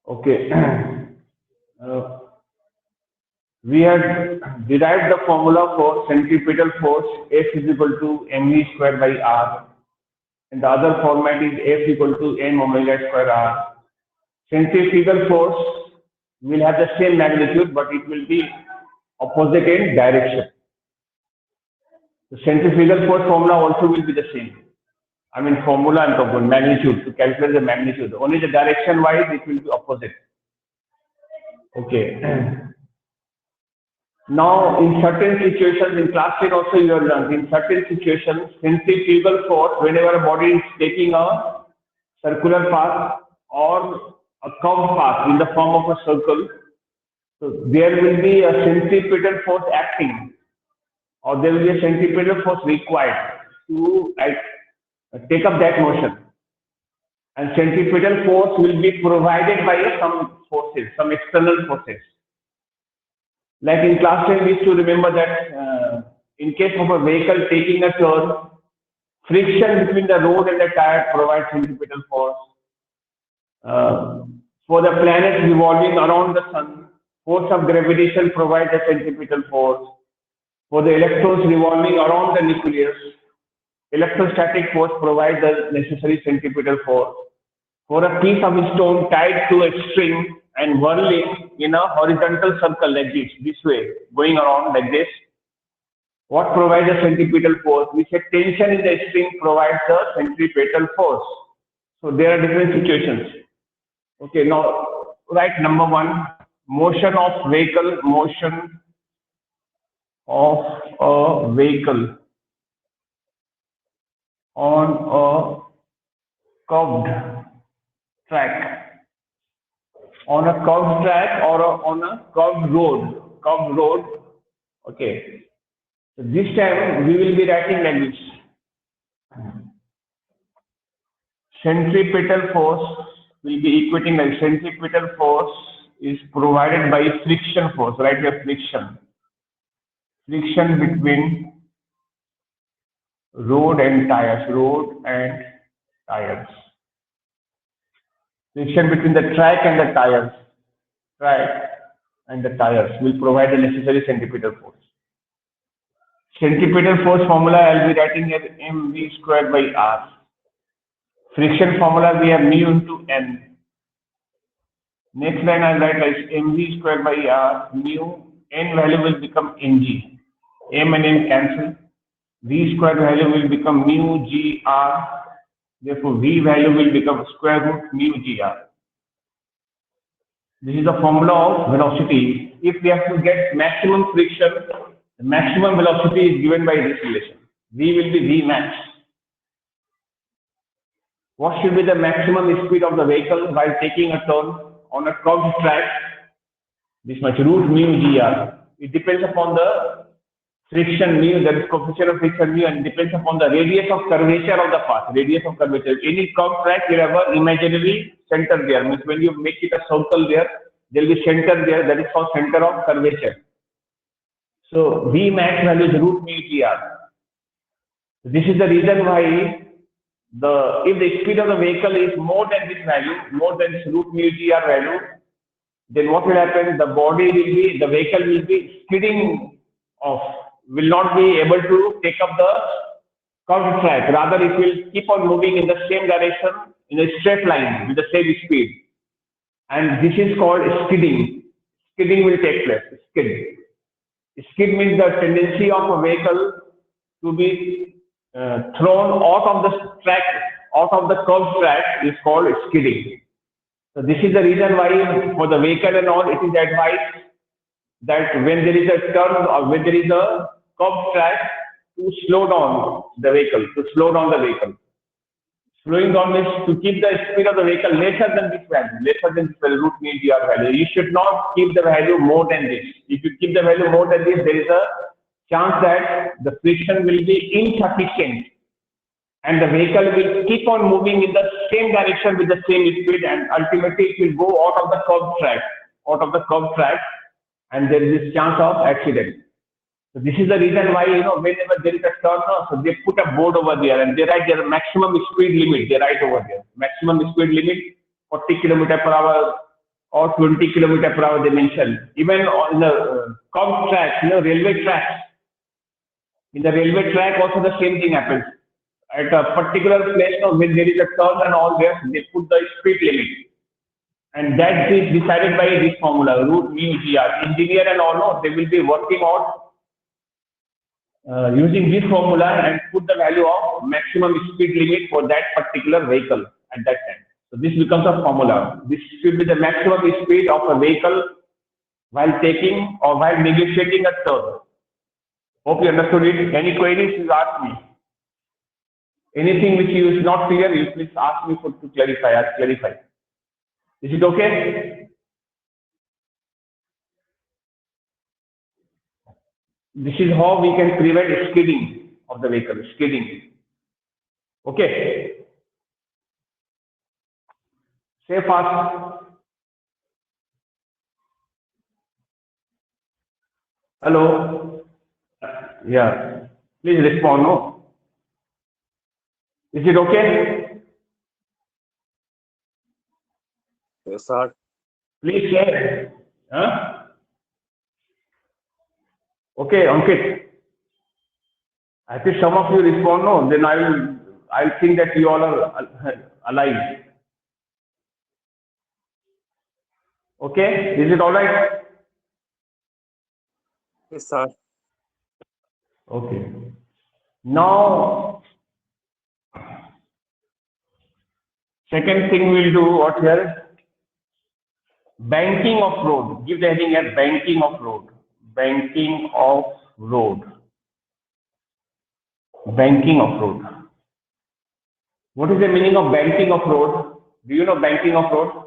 Okay. Uh, we had derived the formula for centripetal force F is equal to mv square by r, and the other format is F equal to m omega square r. Centrifugal force will have the same magnitude, but it will be opposite in direction. The centrifugal force formula also will be the same. I mean, formula and talking magnitude to calculate the magnitude. Only the direction wise it will be opposite. Okay. Now, in certain situations, in class 10 also you have learned, in certain situations, centrifugal force, whenever a body is taking a circular path or a curved path in the form of a circle, so there will be a centripetal force acting, or there will be a centripetal force required to take up that motion. And centripetal force will be provided by some forces, some external forces. Like in class 10, we used to remember that in case of a vehicle taking a turn, friction between the road and the tire provides centripetal force. For the planets revolving around the sun, force of gravitation provides a centripetal force. For the electrons revolving around the nucleus, electrostatic force provides the necessary centripetal force. For a piece of stone tied to a string and whirling in a horizontal circle like this way, going around like this, what provides the centripetal force? We say tension in the string provides the centripetal force. So there are different situations. Okay, now write number one, motion of vehicle, motion of a vehicle on a curved track, on a curved track or on a curved road. Okay, so this time we will be writing like this. Centripetal force will be equating like centripetal force is provided by friction force, right? Here friction between road and tires. Friction between the track and the tires will provide the necessary centripetal force. Centripetal force formula I'll be writing as mv squared by r. Friction formula we have mu into n. Next line I'll write as mv squared by r, mu, n value will become mg. M and n cancel. V squared value will become mu g r. Therefore, V value will become square root mu g r. This is the formula of velocity. If we have to get maximum friction, the maximum velocity is given by this relation. V will be V max. What should be the maximum speed of the vehicle while taking a turn on a curved track? This much root mu g r. It depends upon the friction mu, that is coefficient of friction mu, and depends upon the radius of curvature of the path. Any curved track will have an imaginary center there. Means when you make it a circle there will be center there. That is called center of curvature. So V max value is root mu g r. This is the reason why if the speed of the vehicle is more than this value, more than this root mu g r value, then what will happen? The vehicle will be skidding off. Will not be able to take up the curved track. Rather, it will keep on moving in the same direction in a straight line with the same speed. And this is called skidding. Skidding will take place. Skid means the tendency of a vehicle to be thrown out of the track, out of the curved track is called skidding. So this is the reason why for the vehicle and all, it is advised that when there is a turn or when there is a curved track, to slow down the vehicle, Slowing down means to keep the speed of the vehicle lesser than this value, root mu g r value. You should not keep the value more than this. If you keep the value more than this, there is a chance that the friction will be insufficient and the vehicle will keep on moving in the same direction with the same speed, and ultimately it will go out of the curved track, and there is this chance of accident. So this is the reason why, whenever there is a turn, so they put a board over there and they write their maximum speed limit. They write over there maximum speed limit 40 km/h, or 20 kilometer per hour they mention. Even on the curved tracks, railway tracks. In the railway track also the same thing happens. At a particular place, when there is a turn and all there, they put the speed limit. And that is decided by this formula, root mu gr. Engineer and all know they will be working on using this formula and put the value of maximum speed limit for that particular vehicle at that time. So this becomes a formula. This should be the maximum speed of a vehicle while taking or while negotiating a turn. Hope you understood it. Any queries, you ask me. Anything which is not clear, you please ask me to clarify. I'll clarify. Is it okay? This is how we can prevent skidding of the vehicle, skidding. Okay. Say fast. Hello. Yeah. Please respond. No. Is it okay? Yes, sir. Please say. Huh? Okay, Ankit. I think some of you respond no, then I'll think that you all are alive. Okay, is it all right? Yes, sir. Okay. Now, second thing we'll do what here? Banking of road. Give the heading here, banking of road. Banking of road. Banking of road. What is the meaning of banking of road? Do you know banking of road?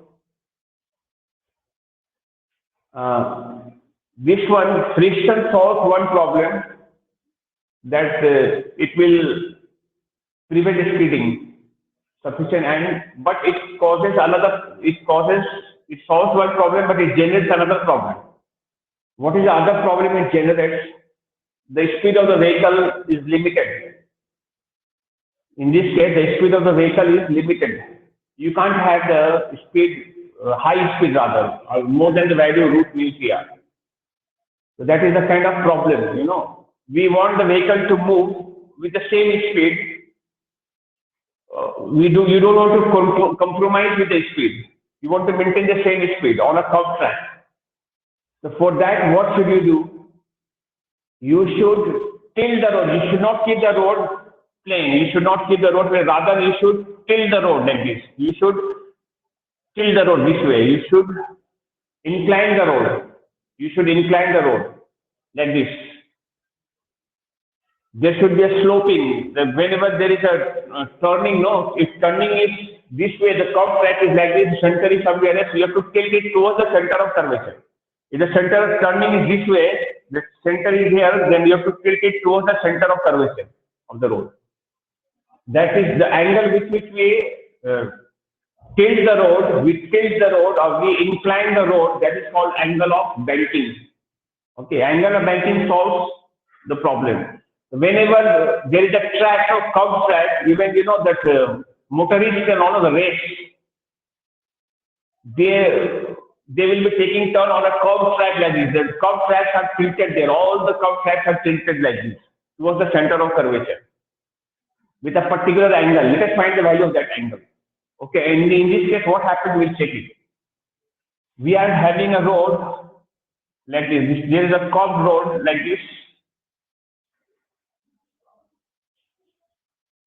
This one, friction solves one problem, that it will prevent speeding sufficient, but it solves one problem, but it generates another problem. What is the other problem it generates? The speed of the vehicle is limited. In this case, the speed of the vehicle is limited. You can't have the speed, high speed rather, or more than the value root mu gr. So that is the kind of problem, We want the vehicle to move with the same speed. You don't want to compromise with the speed. You want to maintain the same speed on a curved track. So for that, what should you do? You should tilt the road. You should not keep the road plain. You should not keep the road plain. Rather, you should tilt the road like this. You should tilt the road this way. You should incline the road. You should incline the road like this. There should be a sloping. Whenever there is a turning, if turning is this way, the curved track is like this, center is somewhere else, you have to tilt it towards the center of curvature. If the center of turning is this way, the center is here, then you have to tilt it towards the center of curvature of the road. That is the angle with which we tilt the road, or we incline the road, that is called angle of banking. Okay, angle of banking solves the problem. Whenever there is a track or curved track, even that motorists and all of the race, they will be taking turn on a curved track like this. The curved tracks are tilted there. All the curved tracks are tilted like this towards the center of curvature with a particular angle. Let us find the value of that angle. Okay, in this case, what happened? We'll check it. We are having a road like this. There is a curved road like this.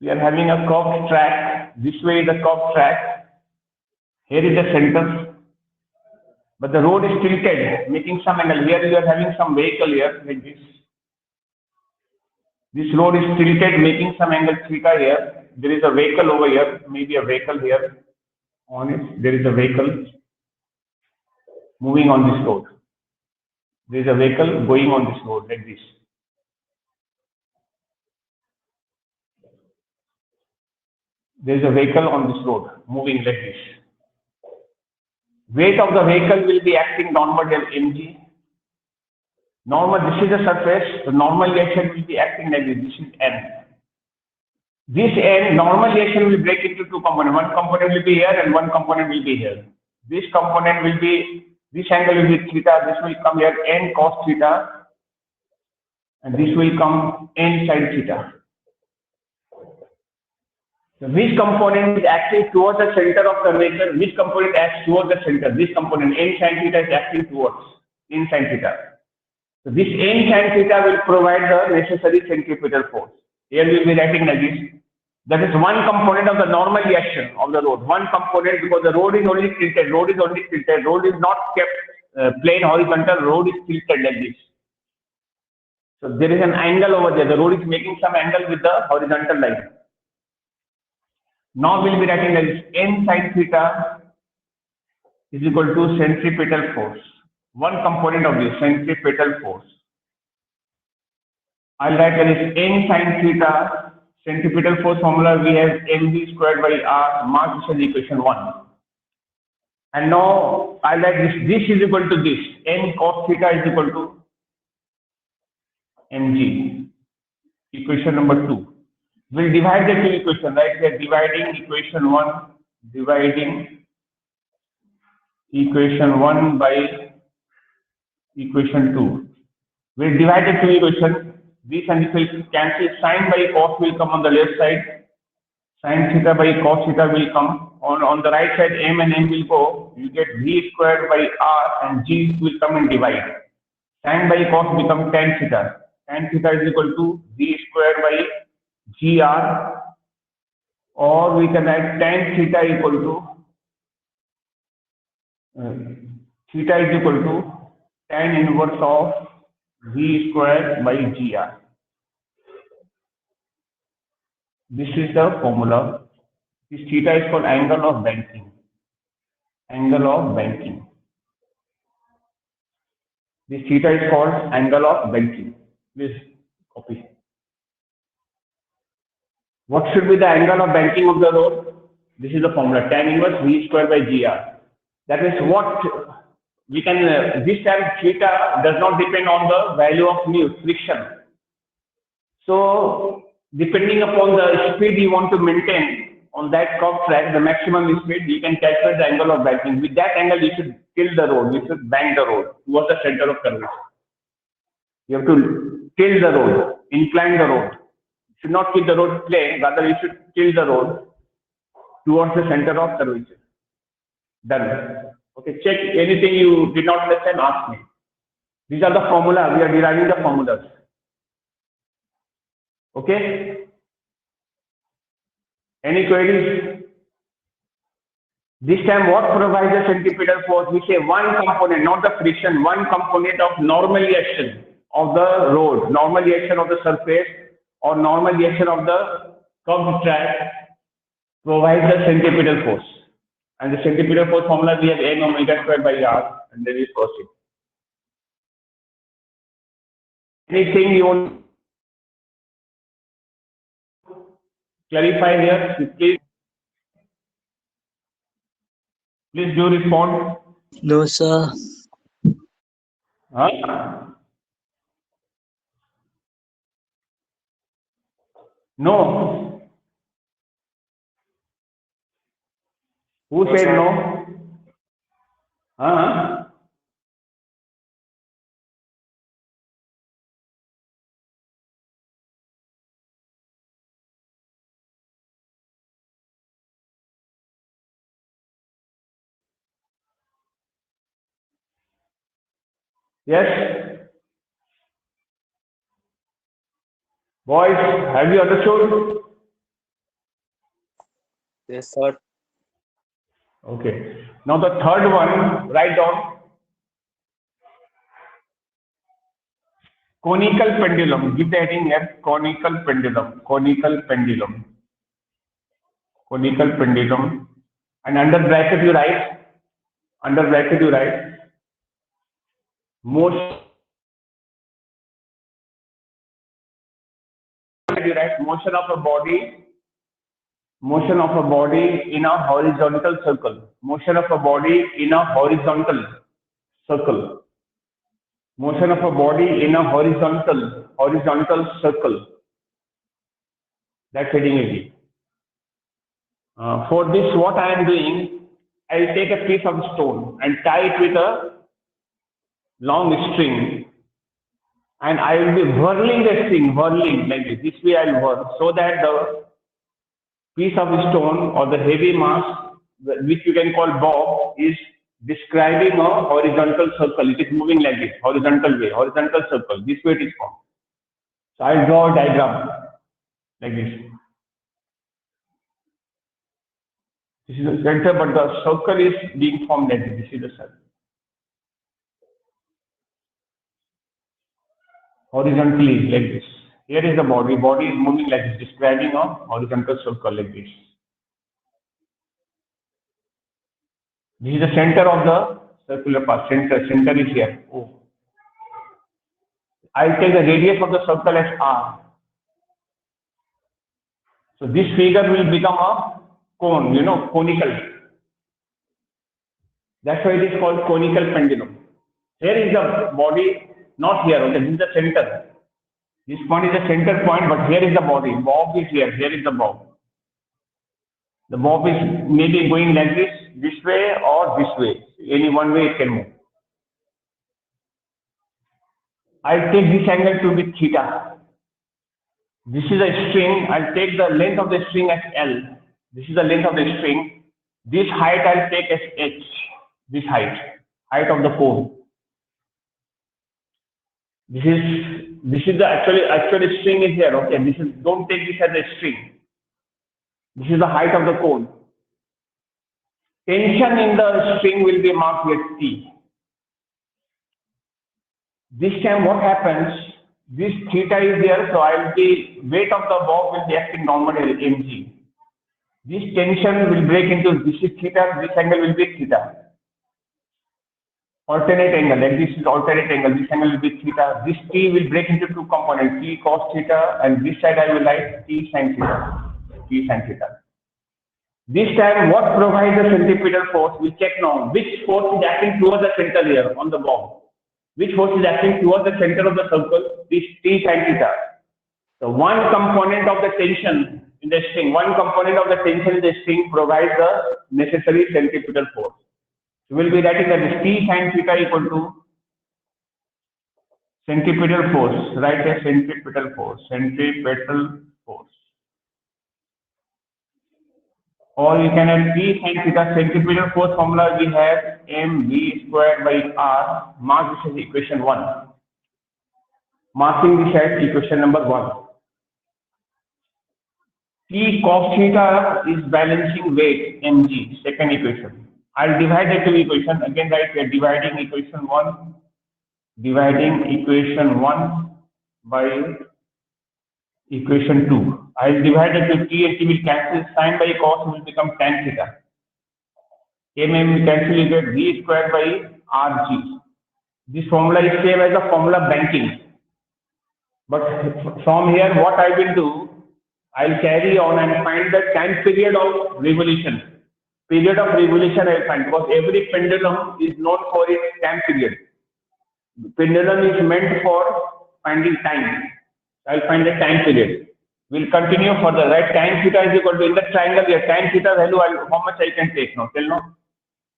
We are having a curved track. This way is the curved track. Here is the center. But the road is tilted, making some angle. Here you are having some vehicle here like this. This road is tilted, making some angle theta here. There is a vehicle over here, maybe a vehicle here on it. There is a vehicle moving on this road. There is a vehicle going on this road like this. There is a vehicle on this road moving like this. Weight of the vehicle will be acting downward as mg. This is the surface. The normal reaction will be acting like this. This is n. This n, normal reaction will break into two components. One component will be here and one component will be here. This component will be, this angle will be theta, this will come here n cos theta, and this will come n sin theta. So which component is acting towards the center of curvature? Which component acts towards the center? This component n sin theta is acting towards n sin theta. So this n sin theta will provide the necessary centripetal force. Here we will be writing like this. That is one component of the normal reaction of the road. One component, because the road is only tilted. Road is only tilted. Road is not kept plain horizontal. Road is tilted like this. So there is an angle over there. The road is making some angle with the horizontal line. Now we'll be writing like this. N sin theta is equal to centripetal force. One component of this centripetal force. I'll write that is n sin theta. Centripetal force formula we have mv squared by r. Mark this as equation 1. And now I'll write this. This is equal to this. N cos theta is equal to mg. Equation number 2. We'll divide the two equations, right? We are dividing equation 1, dividing equation 1 by equation 2. We'll divide the two equations. This and this will cancel. Sin by cos will come on the left side. Sin theta by cos theta will come. On the right side, m and n will go. You get v squared by r and g will come and divide. Sin by cos become tan theta. Tan theta is equal to v squared by gr, or we can write tan theta equal to tan inverse of v squared by gr. This is the formula. This theta is called angle of banking. Angle of banking. This theta is called angle of banking. Please copy. What should be the angle of banking of the road? This is the formula, tan inverse v squared by gr. That is what we can, this time theta does not depend on the value of mu, friction. So, depending upon the speed you want to maintain on that curved track, the maximum speed, you can calculate the angle of banking. With that angle, you should tilt the road, you should bank the road towards the center of curvature. You have to tilt the road, incline the road. Should not keep the road plain, rather you should tilt the road towards the center of curvature. Done. Okay, check anything you did not understand, ask me. These are the formula, we are deriving the formulas. Okay? Any queries? This time what provides the centripetal force? We say one component, not the friction, one component of normal reaction of the road, normal reaction of the surface, or normal reaction of the curved track provides the centripetal force. And the centripetal force formula we have n omega squared by r, and then we proceed. Anything you want to clarify here? Please do respond. No, sir. Huh? No. Who said no? Huh? Yes? Boys, have you understood? Yes, sir. Okay. Now the third one, write down. Conical pendulum. Give the heading here. Conical pendulum. Conical pendulum. Conical pendulum. And under bracket you write. Under bracket you write. Motion. You write motion of a body. Motion of a body in a horizontal circle. Motion of a body in a horizontal circle. Motion of a body in a horizontal circle. That's heading again. For this, what I am doing, I'll take a piece of stone and tie it with a long string, and I will be whirling the string, whirling like this. This way I'll whirl so that the piece of stone or the heavy mass, which you can call bob, is describing a horizontal circle. It is moving like this, horizontal way, horizontal circle. This way it is formed. So I'll draw a diagram like this. This is the center, but the circle is being formed like this. This is the circle. Horizontally like this. Here is the body. Body is moving like this, describing a horizontal circle like this. This is the center of the circular path. Center is here. O. I'll take the radius of the circle as R. So this figure will become a cone, conical. That's why it is called conical pendulum. Here is the body, not here. Okay, this is the center. This point is the center point, but here is the body. Bob is here. Here is the bob. The bob is maybe going like this way or this way. Any one way it can move. I'll take this angle to be theta. This is a string. I'll take the length of the string as L. This is the length of the string. This height I'll take as H. This height of the cone. This is the actually string is here. Okay, don't take this as a string. This is the height of the cone. Tension in the string will be marked with T. This time what happens? This theta is there, so weight of the bob will be acting normally mg. This tension will break into this is theta, this angle will be theta. Alternate angle, like this is alternate angle, this angle will be theta. This T will break into two components, T cos theta, and this side I will write T sin theta. T sin theta. This time what provides the centripetal force? We check now which force is acting towards the center here on the bob. Which force is acting towards the center of the circle? This T sin theta. So one component of the tension in the string, provides the necessary centripetal force. So we will be writing that this T sin theta equal to centripetal force. Write a centripetal force. Or you can have T sin theta. Centripetal force formula we have mv squared by r. Mark this as equation 1. Marking this as equation number 1. T cos theta is balancing weight mg. Second equation. I'll divide the two equation. Again, write we are dividing equation 1. Dividing equation 1 by equation 2. I'll divide it to T and T will cancel. Sin by cos will become tan theta. M will cancel, you get V squared by RG. This formula is same as the formula banking. But from here, what I will do, I'll carry on and find the time period of revolution. Period of revolution I will find, because every pendulum is known for its time period. Pendulum is meant for finding time. I'll find the time period. We'll continue for the right. Tan theta is equal to, in the triangle here, tan theta value, how much I can take now? Tell now.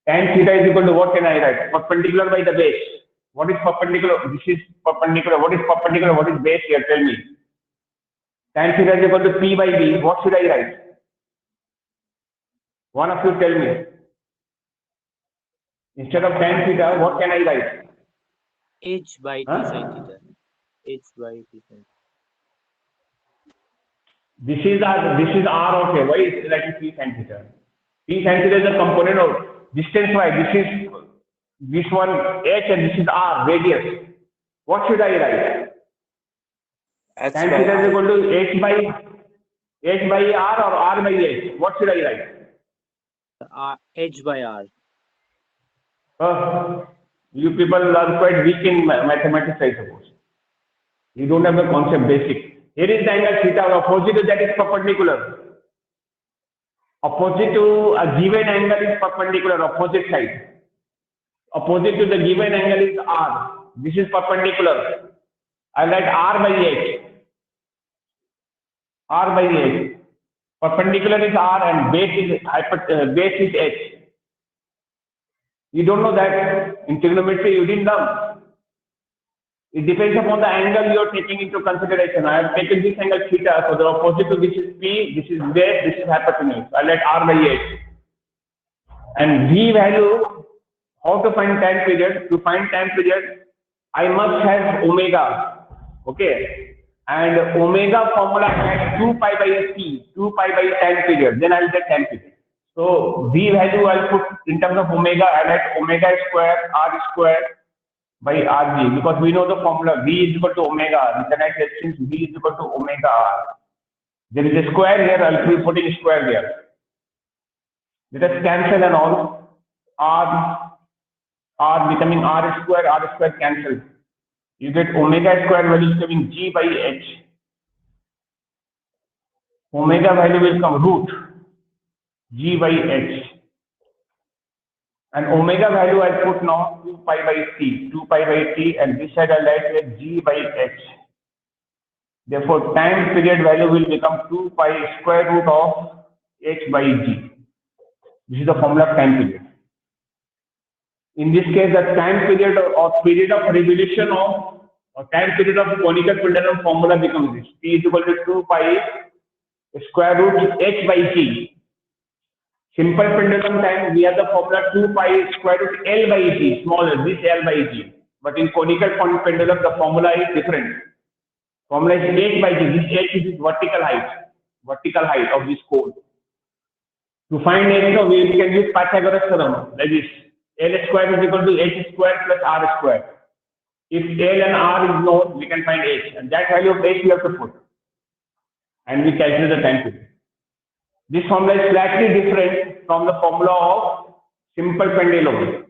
Tan theta is equal to, what can I write? Perpendicular by the base. What is perpendicular? This is perpendicular. What is perpendicular? What is base here? Tell me. Tan theta is equal to P by B. What should I write? One of you tell me. Instead of tan theta, what can I write? H by T sin theta. H by T sin. This is R, okay. Why is it like T sin theta? T sin theta is a component of distance y. This one H and this is R, radius. What should I write? Tan theta is equal to H by R or R by H. What should I write? H by R. You people are quite weak in mathematics, I suppose. You don't have the concept basic. Here is the angle theta, opposite to that is perpendicular. Opposite to a given angle is perpendicular, opposite side. Opposite to the given angle is R. This is perpendicular. I write R by H. R by H. Perpendicular is R and base is H. You don't know that. In trigonometry, you didn't learn. It depends upon the angle you are taking into consideration. I have taken this angle theta, so the opposite to this is P, this is base, this is hypotenuse. I let R by H. And V value, how to find time period? To find time period, I must have omega. Okay. And omega formula has 2 pi by T, 2 pi by time period. Then I'll get time period. So V value I'll put in terms of omega, I let omega square R square by Rg, because we know the formula V is equal to omega. We can write that since V is equal to omega R. There is a square here, I'll be putting square there. Let us cancel and all. R becoming R square cancel. You get omega square value is coming G by H. Omega value will come root G by H. And omega value I put now 2 pi by T, 2 pi by T, and this side I write as G by H. Therefore, time period value will become 2 pi square root of H by G. This is the formula of time period. In this case, the time period or period of revolution of or time period of conical pendulum formula becomes this. T is equal to 2 pi square root H by G. Simple pendulum time, we have the formula 2 pi square root L by G, smaller, this L by G. But in conical pendulum, the formula is different. Formula is H by G. This H is vertical height of this cone. To find H, we can use Pythagoras theorem like this. L square is equal to H square plus R square. If L and R is known, we can find H. And that value of H we have to put. And we calculate the time period. This formula is slightly different from the formula of simple pendulum.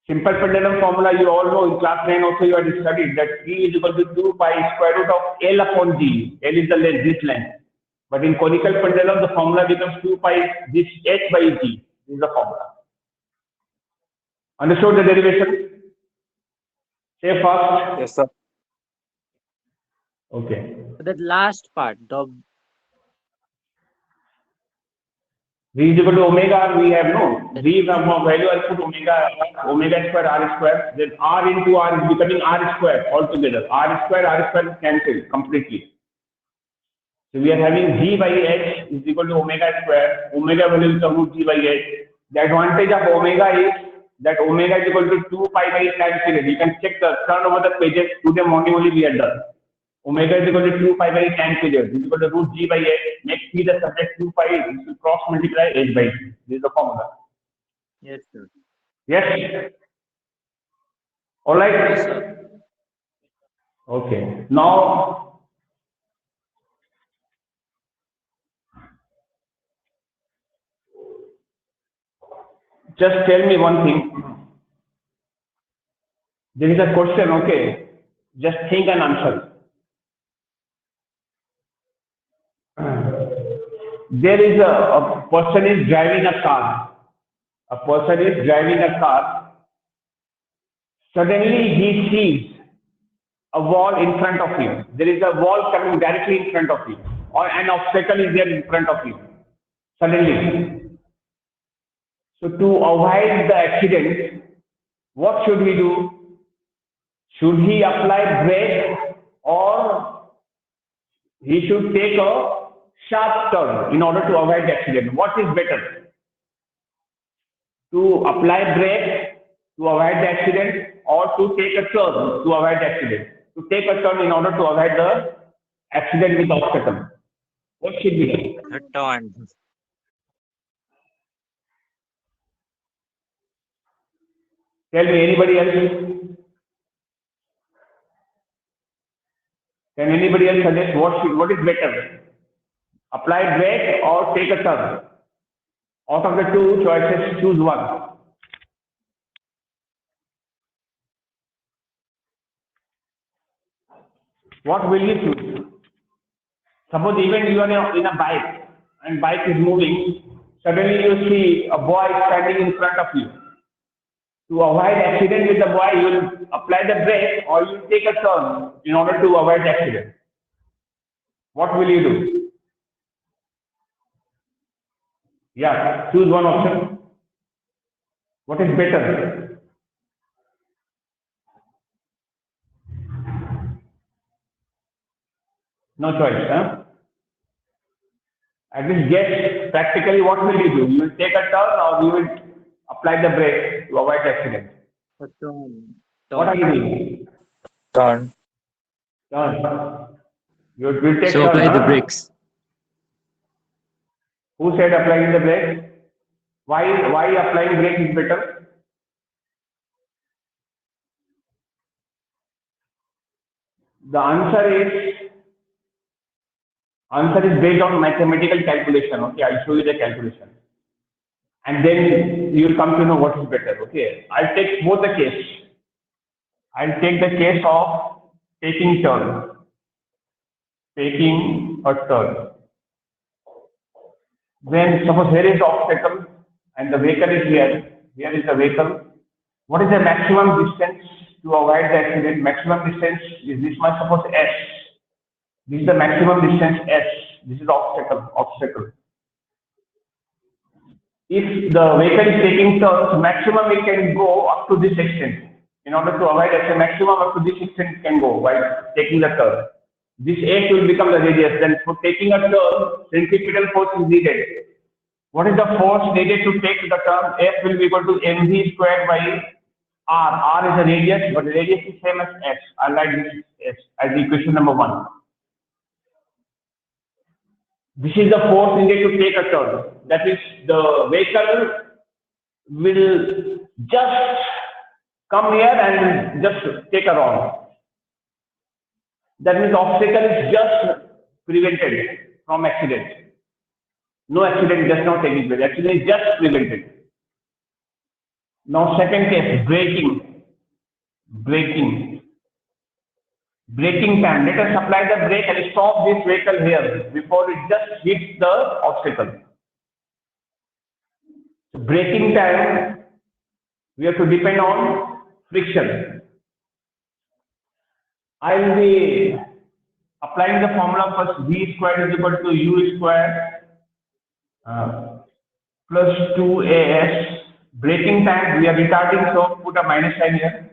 Simple pendulum formula you all know in class 9 also you have studied that T is equal to 2 pi square root of L upon G. L is the length, this length. But in conical pendulum the formula becomes 2 pi this H by G. This is the formula. Understood the derivation? Say first. Yes, sir. Okay. That last part, the V is equal to omega, we have no. V from value I put omega square R square. Then R into R is becoming R square altogether. R square cancel completely. So we are having G by H is equal to omega square. Omega value is root G by H. The advantage of omega is that omega is equal to 2 pi by time period. You can check the turn over the pages. Today morning only we are done. Omega is equal to 2 pi by time period. Is equal to root G by H. Next P the subject 2 pi is to cross multiply H by G. This is the formula. yes, sir. Yes. All right. Yes, sir. Okay. Now just tell me one thing. There is a question, okay? Just think and answer. There is a person is driving a car. A person is driving a car. Suddenly he sees a wall in front of him. There is a wall coming directly in front of him, or an obstacle is there in front of him. Suddenly. So to avoid the accident, what should we do? Should he apply brake or he should take a sharp turn in order to avoid the accident? What is better? To apply brake to avoid the accident or to take a turn to avoid the accident? To take a turn in order to avoid the accident with obstacle. What should be done? The turn. Tell me, anybody else? Can anybody else suggest what is better? Apply brake or take a turn? Out of the two choices, choose one. What will you choose? Suppose even you are in a bike and bike is moving, suddenly you see a boy standing in front of you. To avoid accident with the boy, you will apply the brake or you will take a turn in order to avoid accident. What will you do? Yeah, choose one option. What is better? No choice, huh? At least guess practically what will you do? You will take a turn or you will apply the brake to avoid accident. A turn. What are you doing? Turn. Turn. You will take So turn, apply the huh? brakes. Who said applying the brake? Why applying brake is better? The answer is based on mathematical calculation. Okay, I'll show you the calculation. And then you will come to know what is better. Okay, I'll take both the case. I'll take the case of taking turn. Taking a turn. When suppose here is the obstacle and the vehicle is here. Here is the vehicle. What is the maximum distance to avoid the accident? Maximum distance is this much. Suppose S. This is the maximum distance S. This is obstacle. If the vehicle is taking turns, maximum it can go up to this extent. In order to avoid accident, maximum up to this extent it can go while taking the turn. This S will become the radius. Then for taking a turn, centripetal force is needed. What is the force needed to take the turn? F will be equal to mv squared by r. R is the radius, but the radius is same as S. I like this S as equation number 1. This is the force needed to take a turn. That is, the vehicle will just come here and just take a wrong. That means obstacle is just prevented from accident. No accident does not take place. Accident is just prevented. Now second case, braking. Braking time. Let us apply the brake and stop this vehicle here before it just hits the obstacle. So braking time, we have to depend on friction. I will be applying the formula first. V squared is equal to U squared plus 2AS. Braking time, we are retarding, so put a minus sign here.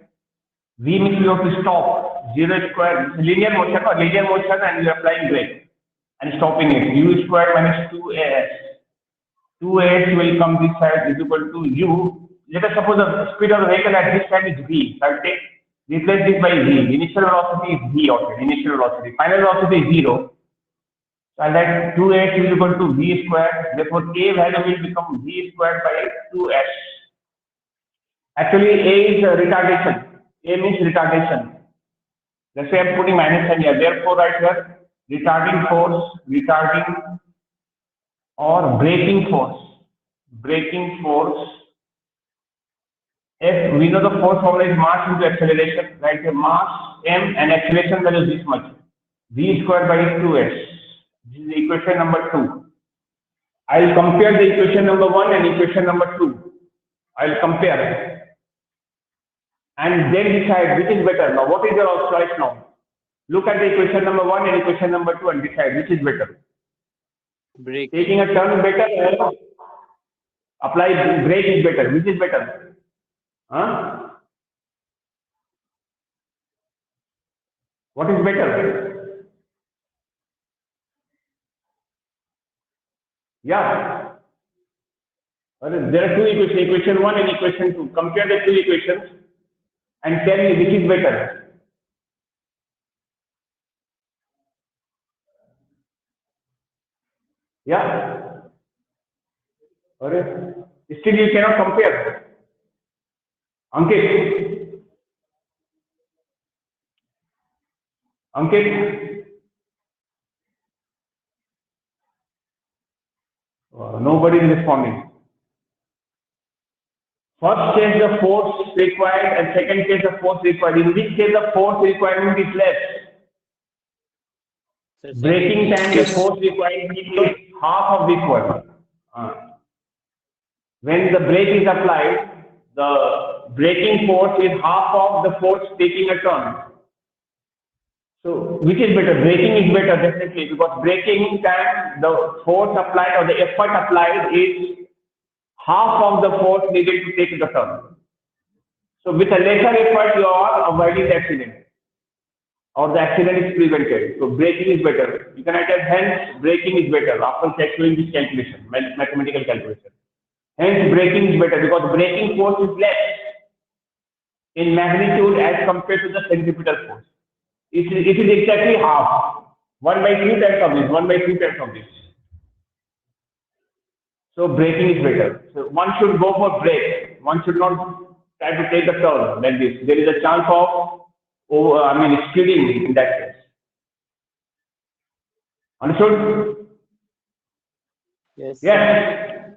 V means we have to stop. 0 square, linear motion, and we are applying brake and stopping it. U squared minus 2AS. 2AS will come this side is equal to U. Let us suppose the speed of the vehicle at this time is V. So I will replace this by V. Initial velocity is V already. Initial velocity. Final velocity is 0. So I write 2AS is equal to V squared. Therefore, A value will become V squared by 2S. Actually, A is retardation. A means retardation. Let's say I'm putting minus sign here. Therefore, right here, retarding force, or braking force. Braking force. If we know the force formula is mass into acceleration, right? Mass M and acceleration value is this much. V squared by 2S. This is equation number 2. I will compare the equation number 1 and equation number 2. I will compare and then decide which is better. Now, what is your choice now? Look at the equation number 1 and equation number 2 and decide which is better. Brake. Taking a turn better or apply brake is better. Which is better? Huh? What is better? Yeah. There are two equations, equation 1 and equation 2. Compare the two equations and tell me which is better. Yeah. Still you cannot compare. Ankit. Nobody is responding. First case the force required and second case the force required. In this case the force requirement is less. Braking time the force requirement is half of this one. When the brake is applied, the braking force is half of the force taking a turn. So, which is better? Braking is better definitely, because braking time the force applied or the effort applied is half of the force needed to take the turn. So with a lesser effort, you are avoiding the accident, or the accident is prevented. So braking is better. You can write as hence braking is better after calculating this calculation, mathematical calculation. Hence braking is better because braking force is less in magnitude as compared to the centripetal force. It is exactly half. 1 by 2 times of this, 1 by 2 times of this. So braking is better. So one should go for brake. One should not try to take a turn like this. There is a chance of, skidding in that case. Understood? Yes. Yes.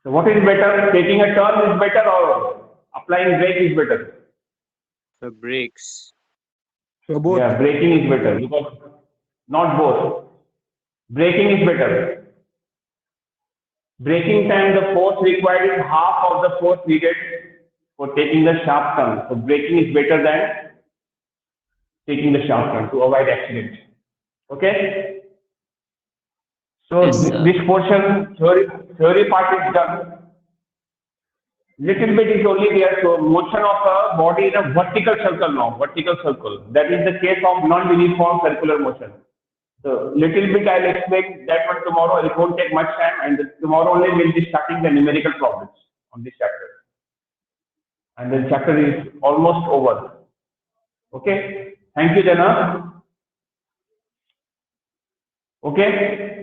So what is better? Taking a turn is better or applying brake is better? The brakes. So both. Yeah, braking is better because not both. Braking is better. Braking time, the force required is half of the force needed for taking the sharp turn. So braking is better than taking the sharp turn to avoid accident. Okay? So Yes, sir. this portion, theory part is done. Little bit is only there. So motion of a body in a vertical circle now, vertical circle. That is the case of non-uniform circular motion. So little bit I'll explain that one tomorrow. It won't take much time, and tomorrow only we'll be starting the numerical problems on this chapter. And the chapter is almost over. Okay. Thank you, Jana. Okay.